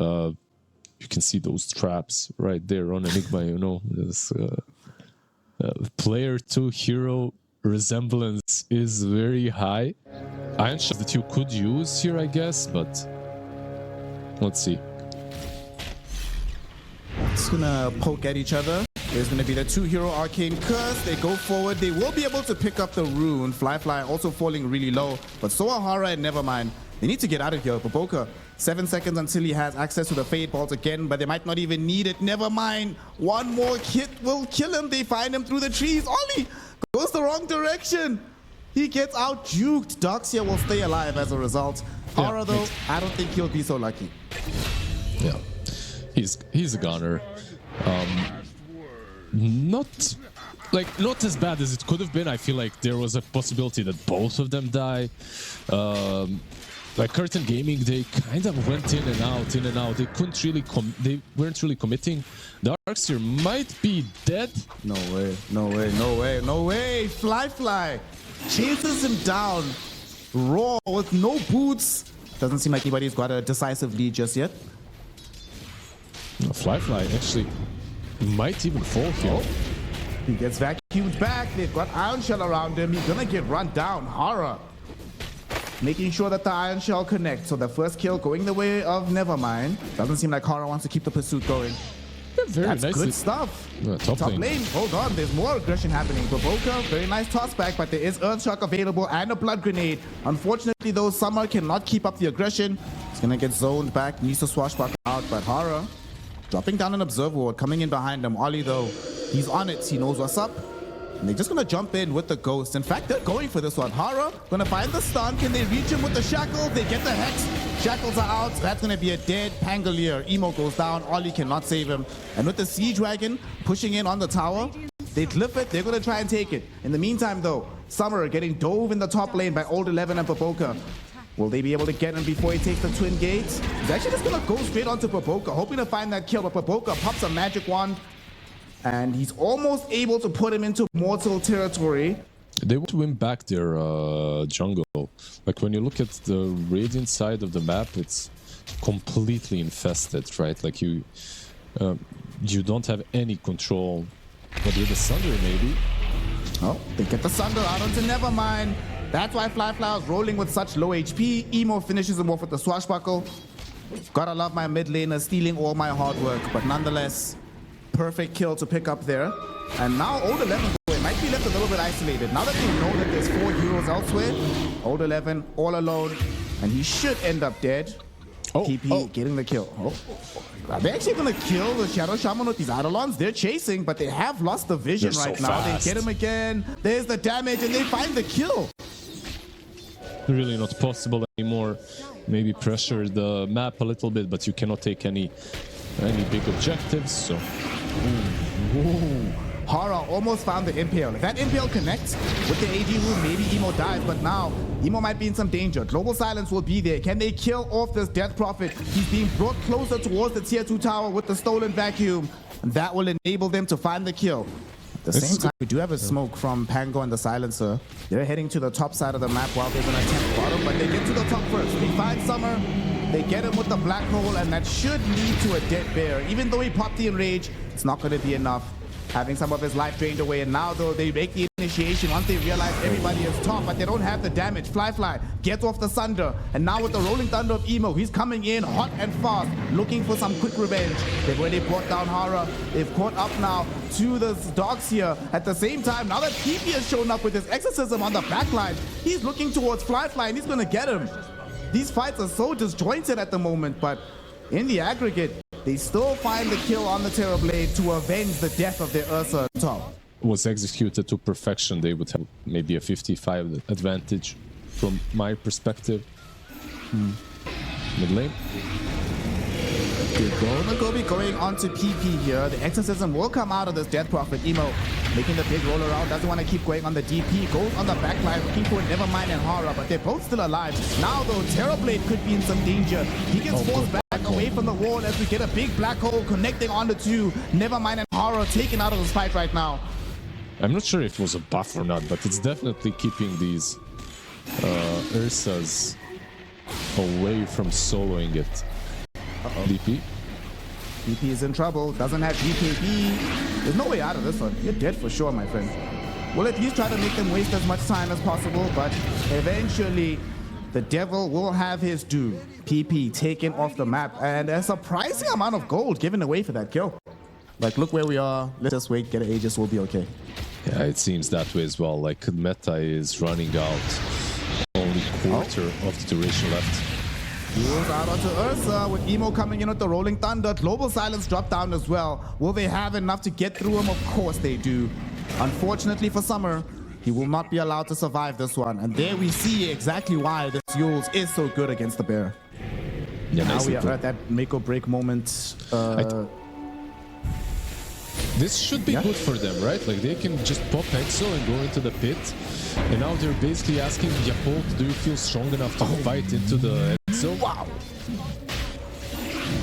You can see those traps right there on Enigma, you know. This player to hero resemblance is very high. Iron Shot that you could use here, I guess, but let's see. It's gonna poke at each other. There's gonna be the 2-hero Arcane Curse. They go forward. They will be able to pick up the rune. Fly also falling really low, but so are Hara and Nevermind. They need to get out of here. Baboka, 7 seconds until he has access to the Fade Bolt again, but they might not even need it. Nevermind, one more hit will kill him. They find him through the trees. Ollie goes the wrong direction. He gets out juked. Doxia will stay alive as a result. Hara, though, I don't think he'll be so lucky. Yeah, he's a gunner. Not as bad as it could have been. I feel like there was a possibility that both of them die. Like Curtain Gaming, they kind of went in and out. They couldn't really they weren't really committing. Darkseer might be dead. No way. Fly chases him down raw with no boots. Doesn't seem like anybody's got a decisive lead just yet. Fly actually might even fall here. Oh, he gets vacuumed back. They've got Iron Shell around him. He's gonna get run down. Hara making sure that the Iron Shell connects. So the first kill going the way of Nevermind. Doesn't seem like Hara wants to keep the pursuit going. That's nicely. Good stuff. Top lane. Hold on, there's more aggression happening. Baboka, very nice toss back, but there is Earthshock available and a Blood Grenade. Unfortunately, though, Summer cannot keep up the aggression. He's gonna get zoned back, needs to swashbuckle out, but Hara dropping down an Observer Ward, coming in behind him. Ollie, though, he's on it. He knows what's up. And they're just gonna jump in with the Ghost. In fact, they're going for this one. Hara gonna find the stun. Can they reach him with the Shackles? They get the Hex. Shackles are out. That's gonna be a dead Pangolier. Emo goes down. Ollie cannot save him. And with the Siege Wagon pushing in on the tower, they clip it. They're gonna try and take it. In the meantime, though, Summer getting dove in the top lane by Old 11 and Baboka. Will they be able to get him before he takes the Twin Gates? He's actually just gonna go straight onto Baboka, hoping to find that kill, but Baboka pops a magic wand, and he's almost able to put him into mortal territory. They want to win back their jungle. Like when you look at the Radiant side of the map, it's completely infested, right? Like you don't have any control. But with the Sunder, maybe. Oh, they get the Sunder out onto Nevermind. That's why Fly was rolling with such low HP. Emo finishes him off with the swashbuckle. Gotta love my mid laner stealing all my hard work, but nonetheless, perfect kill to pick up there. And now Old 11 might be left a little bit isolated. Now that they know that there's 4 heroes elsewhere, Old 11 all alone, and he should end up dead. TP getting the kill. Are they actually gonna kill the Shadow Shaman with these Eidolons? They're chasing, but they have lost the vision right now. Fast. They get him again. There's the damage, and they find the kill. Really not possible anymore. Maybe pressure the map a little bit, but you cannot take any big objectives. So, Hara almost found the Impale. If that Impale connects with the AD room, maybe Emo dies, but now Emo might be in some danger. Global Silence will be there. Can they kill off this Death Prophet? He's being brought closer towards the tier 2 tower with the stolen vacuum, and that will enable them to find the kill. At the same time, we do have a smoke from Pango and the Silencer. They're heading to the top side of the map while there's an attempt bottom, but they get to the top first. We find Summer. They get him with the Black Hole, and that should lead to a dead bear. Even though he popped the Enrage, it's not going to be enough. Having some of his life drained away, and now though they make the initiation once they realize everybody is top, but they don't have the damage. Fly gets off the Sunder, and now with the Rolling Thunder of Emo, he's coming in hot and fast, looking for some quick revenge. They've already brought down Hara. They've caught up now to the dogs here. At the same time, now that PP has shown up with his Exorcism on the backline, he's looking towards Fly, and he's gonna get him. These fights are so disjointed at the moment, but in the aggregate, they still find the kill on the Terrorblade to avenge the death of their Ursa top. Was executed to perfection. They would have maybe a 55 advantage from my perspective. Mid lane. Nagobi going on to PP here. The Exorcism will come out of this Death Prophet. Emo making the big roll around. Doesn't want to keep going on the DP. Goes on the backline looking for Nevermind and Hara, but they're both still alive. Now though, Terrorblade could be in some danger. He gets forced back away from the wall as we get a big black hole connecting on the two. Nevermind and Hara taken out of this fight right now. I'm not sure if it was a buff or not, but it's definitely keeping these Ursas away from soloing it. DP. DP is in trouble, doesn't have GKB. There's no way out of this one. You're dead for sure, my friend. We'll at least try to make them waste as much time as possible, but eventually the devil will have his due. PP taken off the map, and a surprising amount of gold given away for that kill. Like, look where we are. Let's just wait, get an Aegis, we'll be okay. Yeah, it seems that way as well. Like, meta is running out. Only quarter of the duration left. Duels out onto Ursa with Emo coming in with the Rolling Thunder. Global Silence dropped down as well. Will they have enough to get through him? Of course they do. Unfortunately for Summer, he will not be allowed to survive this one. And there we see exactly why this Yules is so good against the Bear. Yeah, now we are at that make or break moment. This should be good for them, right? Like, they can just pop Exo and go into the pit. And now they're basically asking Yakult, do you feel strong enough to fight into the Exo? Wow.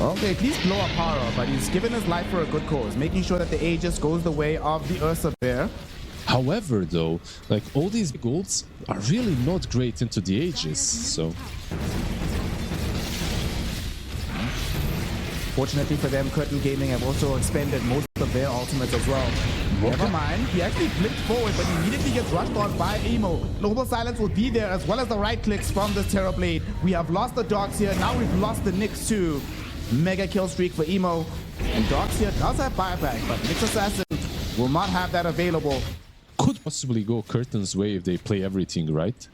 Okay, please blow up Hara, but he's given his life for a good cause, making sure that the Aegis goes the way of the Ursa Bear. However, though, like, all these golds are really not great into the Aegis, so... Fortunately for them, Curtain Gaming have also expended most of their ultimates as well. Never mind, he actually blinked forward, but he immediately gets rushed on by Emo. Global Silence will be there, as well as the right clicks from this Terrorblade. We have lost the Dogs here, now we've lost the Nyx too. Mega kill streak for Emo. And Dogs here does have buyback, but Nyx Assassin will not have that available. Could possibly go Curtain's way if they play everything right.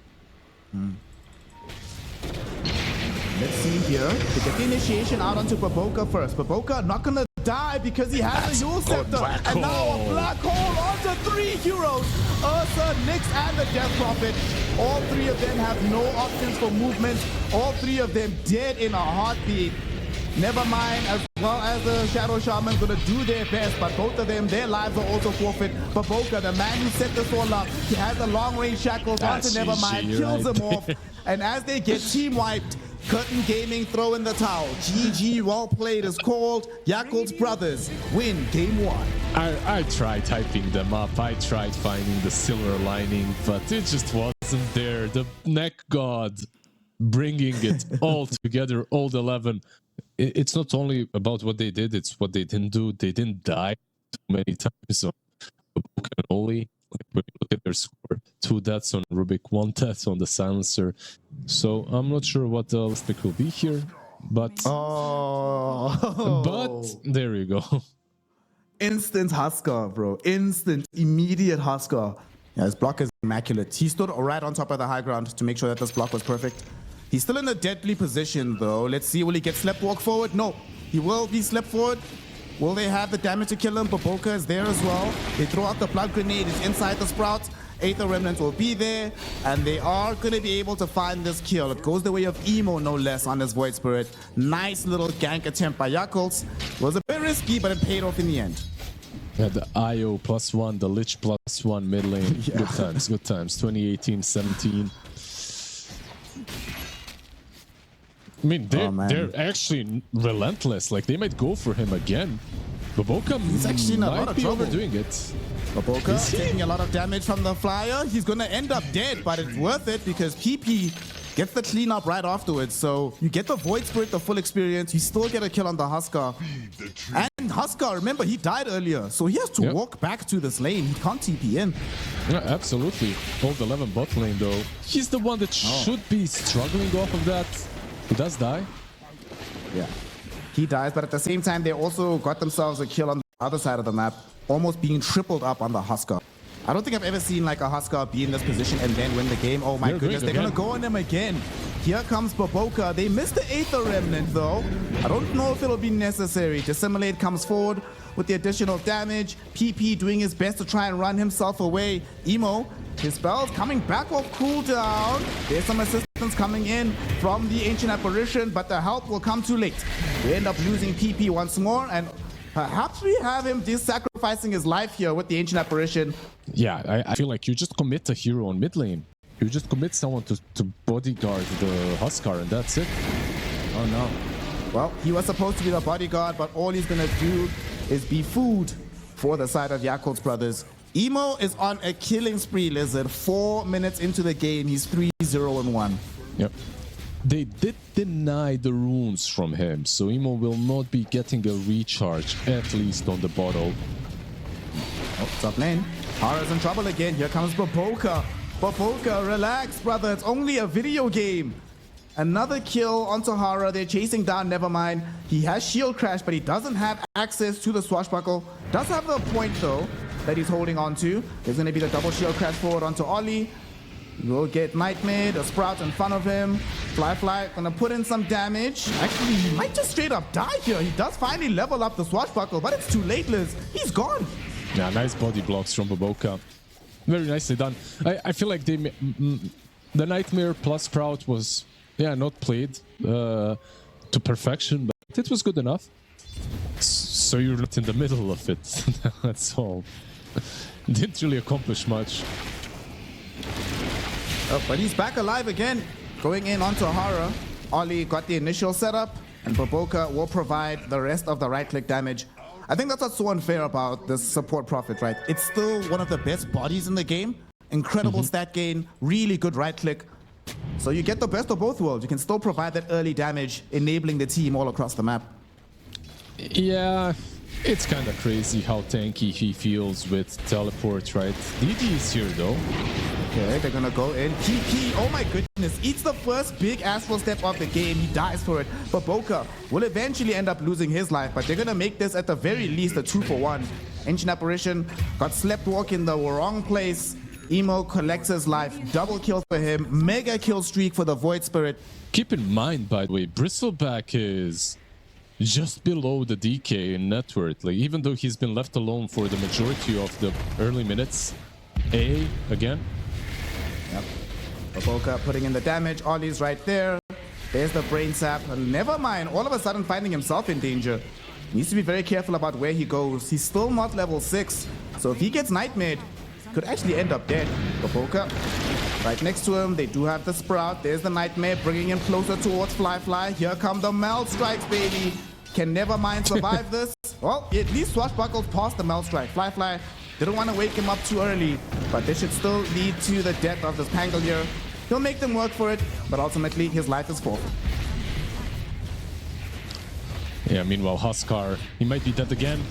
Let's see here. They get the initiation out onto Baboka first. Baboka not gonna die because he has a Yule Scepter. And now a black hole onto 3 heroes. Ursa, Nyx, and the Death Prophet. All 3 of them have no options for movement. All 3 of them dead in a heartbeat. Never mind, as well as the Shadow Shaman's gonna do their best, but both of them, their lives are also forfeit. Baboka, the man who set this all up, he has the long-range shackles onto Nevermind, kills him off. And as they get team-wiped, Curtain Gaming throw in the towel. GG, well played is called. Yakult Brothers win game 1. I tried typing them up. I tried finding the silver lining, but it just wasn't there. The neck god bringing it all together, all 11. It's not only about what they did, it's what they didn't do. They didn't die too many times on Baboka only. Like, when you look at their score, 2 deaths on Rubik, 1 death on the Silencer. So I'm not sure what the last pick will be here, but there you go. Instant Husker, bro. Instant, immediate Husker. Yeah, his block is immaculate. He stood right on top of the high ground to make sure that this block was perfect. He's still in a deadly position, though. Let's see, will he get slept walk forward? No, he will be slept forward. Will they have the damage to kill him? Baboka is there as well. They throw out the blood grenade. He's inside the sprouts. Aether Remnant will be there, and they are going to be able to find this kill. It goes the way of Emo, no less, on this Void Spirit. Nice little gank attempt by Yakult. Was a bit risky, but it paid off in the end. Yeah, the IO +1, the Lich +1 mid lane. Yeah. Good times, good times. 2018-17. I mean, they're actually relentless. Like, they might go for him again. Baboka He's actually in a lot might of be trouble. overdoing it. Baboka taking a lot of damage from the flyer. He's going to end up dead, but it's worth it because PP gets the cleanup right afterwards. So you get the Void Spirit, the full experience. You still get a kill on the Husker. And Husker, remember, he died earlier. So he has to walk back to this lane. He can't TP in. Yeah, absolutely. Hold 11 bot lane, though. He's the one that should be struggling off of that. He does die. Yeah. He dies, but at the same time, they also got themselves a kill on the other side of the map, almost being tripled up on the Husker. I don't think I've ever seen like a Husker be in this position and then win the game. Oh my goodness, they're going to go on him again. Here comes Baboka. They missed the Aether Remnant though. I don't know if it'll be necessary. Dissimulate comes forward with the additional damage. PP doing his best to try and run himself away. Emo, his spells coming back off cooldown. There's some assistance coming in from the Ancient Apparition, but the help will come too late. We end up losing PP once more, and perhaps we have him sacrificing his life here with the Ancient Apparition. Yeah, I feel like you just commit a hero on mid lane. You just commit someone to bodyguard the Huskar, and that's it. Oh no. Well, he was supposed to be the bodyguard, but all he's gonna do is be food for the side of Yakult Brothers. Emo is on a killing spree, Lizard. 4 minutes into the game, he's 3-0-1. Yep. they did deny the runes from him, so Emo will not be getting a recharge, at least on the bottle. Oh, top lane. Hara's in trouble again. Here comes Baboka. Baboka, relax, brother. It's only a video game. Another kill onto Hara. They're chasing down Nevermind. He has shield crash, but he doesn't have access to the swashbuckle. Does have the point, though, that he's holding on to. There's going to be the double shield crash forward onto Ollie. We'll get Nightmare, a Sprout in front of him. Fly gonna put in some damage. Actually, he might just straight up die here. He does finally level up the swashbuckle, but it's too late, Liz. He's gone. Yeah, nice body blocks from Baboka. Very nicely done. I feel like the Nightmare plus Sprout was, yeah, not played to perfection, but it was good enough. So you're not in the middle of it. That's all. Didn't really accomplish much. Oh, but he's back alive again. Going in onto Hara. Ollie got the initial setup, and Baboka will provide the rest of the right-click damage. I think that's what's so unfair about this support Prophet, right? It's still one of the best bodies in the game. Incredible stat gain, really good right-click. So you get the best of both worlds. You can still provide that early damage, enabling the team all across the map. Yeah, it's kind of crazy how tanky he feels with teleport, right? DD is here, though. Okay, they're gonna go in. TP, oh my goodness, eats the first big astral step of the game. He dies for it. Baboka will eventually end up losing his life, but they're gonna make this at the very least a 2-for-1. Ancient Apparition got Sleptwalk in the wrong place. Emo collects his life. Double kill for him. Mega kill streak for the Void Spirit. Keep in mind, by the way, Bristleback is just below the DK in net worth. Like, even though he's been left alone for the majority of the early minutes. A again. Yep. Baboka putting in the damage. Ollie's right there. There's the brain sap. Never mind. All of a sudden finding himself in danger. Needs to be very careful about where he goes. He's still not level 6. So if he gets Nightmare, could actually end up dead. Baboka right next to him. They do have the Sprout. There's the Nightmare bringing him closer towards Fly. Here come the Mel Strikes, baby. Can Nevermind survive this? Well, at least Swashbuckles past the Mel Strike. Fly didn't want to wake him up too early, but this should still lead to the death of this Pangolier. He'll make them work for it, but ultimately his life is full. Yeah, meanwhile, Huskar, he might be dead again.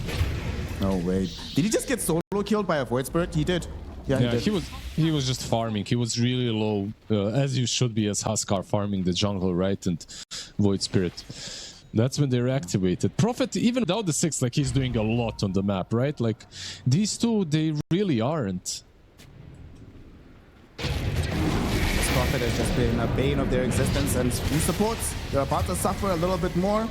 No way. Did he just get solo killed by a Void Spirit? He did. Yeah, he was just farming. He was really low, as you should be as Huskar, farming the jungle, right? And Void Spirit. That's when they're activated. Prophet, even without the 6, like, he's doing a lot on the map, right? Like, these two, they really aren't. This Prophet has just been a bane of their existence, and these supports, they're about to suffer a little bit more.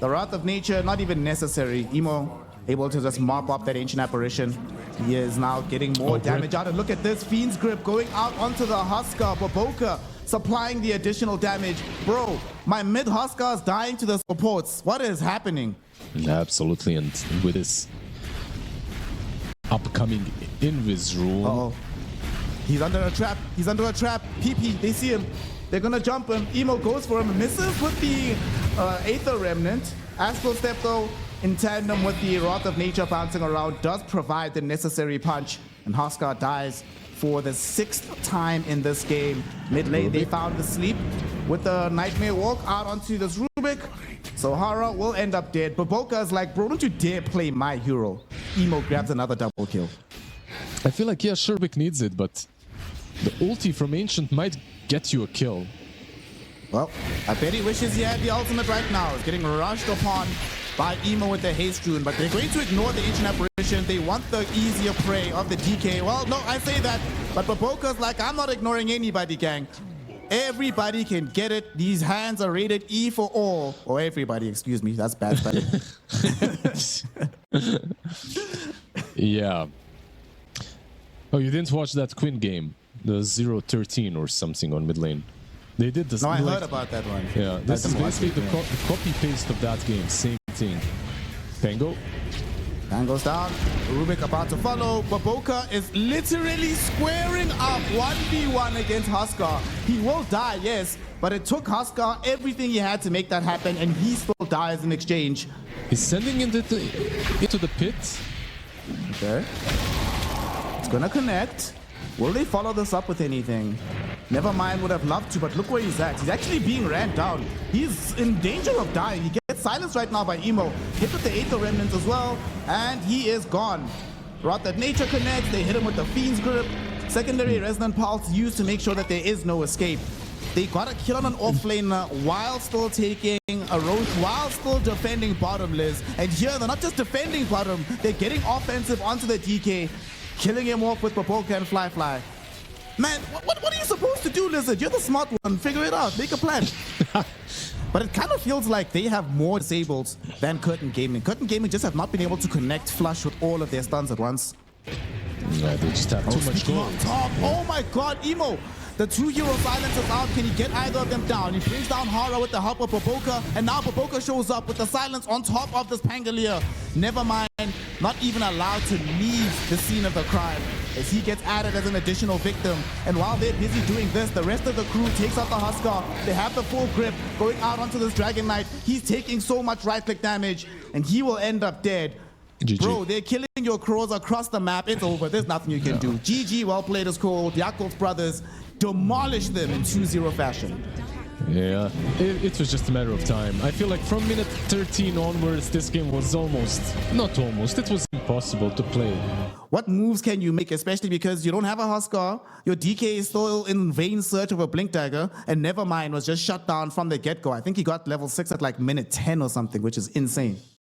The Wrath of Nature, not even necessary. Emo able to just mop up that Ancient Apparition. He is now getting more damage out. And look at this, Fiend's Grip going out onto the Huskar. Baboka supplying the additional damage. Bro, my mid Huskar is dying to the supports. What is happening? Absolutely, and with this upcoming Invis rune. Uh-oh. He's under a trap. He's under a trap. PP, they see him. They're gonna jump him. Emo goes for him. Misses with the Aether Remnant. Astral Step, though, in tandem with the Wrath of Nature bouncing around, does provide the necessary punch. And Huskar dies for the 6th time in this game. Mid lane, they found the sleep with the Nightmare Walk out onto this Rubik. So Hara will end up dead. Baboka is like, bro, don't you dare play my hero. Emo grabs another double kill. I feel like, yeah, Sherbik needs it, but the ulti from Ancient might get you a kill. Well, I bet he wishes he had the ultimate right now. It's getting rushed upon by Emo with the haste rune, but they're going to ignore the Ancient Apparition. They want the easier prey of the DK. Well, no, I say that, but Baboka's like, I'm not ignoring anybody, gang. Everybody can get it. These hands are rated E for all. Or everybody, excuse me. That's bad spelling. Yeah. Oh, you didn't watch that Quinn game? The 0-13 or something on mid lane. They did this. No, I heard about that one. Yeah, this is basically the copy-paste of that game. Same thing. Pango. Goes down. Rubik about to follow. Baboka is literally squaring up 1v1 against Huskar. He will die, yes, but it took Huskar everything he had to make that happen, and he still dies in exchange. He's sending into the pit. Okay. It's gonna connect. Will they follow this up with anything? Nevermind would have loved to, but look where he's at. He's actually being ran down. He's in danger of dying. He gets silenced right now by Emo. Hit with the Aether Remnants as well, and he is gone. Rot that Nature connects. They hit him with the Fiend's Grip. Secondary Resonant Pulse used to make sure that there is no escape. They got a kill on an offlaner while still taking a road, while still defending bottom, Liz. And here, they're not just defending bottom, they're getting offensive onto the DK, killing him off with Papoka and Fly. Man, what are you supposed to do, Lizard? You're the smart one. Figure it out. Make a plan. But it kind of feels like they have more disables than Curtain Gaming. Curtain Gaming just have not been able to connect flush with all of their stuns at once. Yeah, they just have too much gold. Top. Oh my god, Emo. The 2 hero silencers out. Can he get either of them down? He brings down Hara with the help of Papoka, and now Papoka shows up with the silence on top of this Pangolier. Nevermind, not even allowed to leave the scene of the crime as he gets added as an additional victim. And while they're busy doing this, the rest of the crew takes out the Huskar. They have the full grip going out onto this Dragon Knight. He's taking so much right-click damage, and he will end up dead. GG. Bro, they're killing your crows across the map. It's over. There's nothing you can do. GG, well played is called. Yakult Brothers demolish them in 2-0 fashion. Yeah, it was just a matter of time. I feel like from minute 13 onwards, this game was it was impossible to play. What moves can you make, especially because you don't have a Huskar, your DK is still in vain search of a Blink Dagger, and Nevermind was just shut down from the get-go. I think he got level 6 at like minute 10 or something, which is insane.